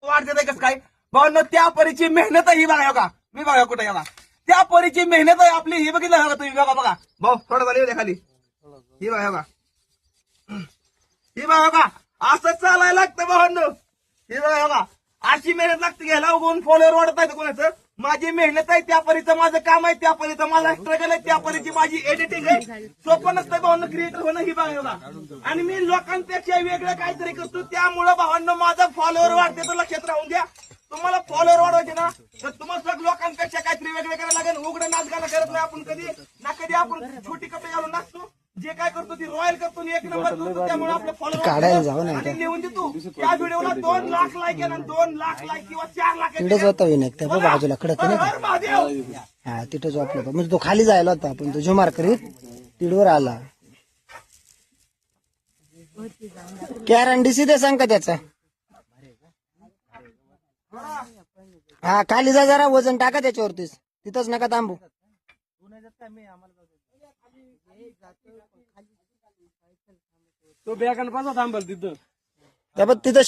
वाढते कसं काय भावांनो, त्या परीची मेहनत ही बघा का, मी बघा कुठे बघा, त्या परीची मेहनत आहे आपली ही बघितलं का तुम्ही, बघा बघा भाऊ थोडं मला खाली ही बघा बघा, ही बघा का, असं चालायला लागतं भावांनो, हे बघा बघा, अशी मेहनत लागते घ्यायला, उगवून फॉलोअर वाढत आहे कोणाचं, माझी मेहनत आहे, त्या परीचं माझं काम आहे, त्या परीचं माझा स्ट्रगल आहे, त्या परीची माझी एडिटिंग आहे. सोपं नसतं भावांनो क्रिएटर होणं ही बघा बघा, आणि मी लोकांपेक्षा वेगळं काहीतरी करतो, त्यामुळं भावांनो माझा फॉलोअर वाढते, तर लक्षात राहून द्या. तुम्हाला फॉलोअर वाढवायचे ना, तर तुम्हाला सगळं लोकांपेक्षा काहीतरी वेगळं करायला लागेल. उघडं नाच गाणं करत नाही आपण कधी ना, कधी आपण छोटी कपडे घालून नाचतो, जे काय करतो ती रॉयल करतो, एक नंबर करतो, त्यामुळे आपले काढायला जाऊ फॉलोअर नाही आणि लिहून देतो. त्या व्हिडिओला 2 लाख लाईक आहे ना, 2 लाख लाईक किंवा 4 लाख तिथेच होता विनायक त्या बाजूला कडक नाही हर महादेव. हा तिथं झोपला होता, म्हणजे तो खाली जायला होता, पण तो जुमार करीत तिडवर आला. कॅरंडीसी दे सांग का त्याचा, हा खाली जा जरा, वजन टाका त्याच्यावरतीच, तिथंच नका थांबू. तो बॅगन पासा थांबल तिथं. त्या बघ तिथं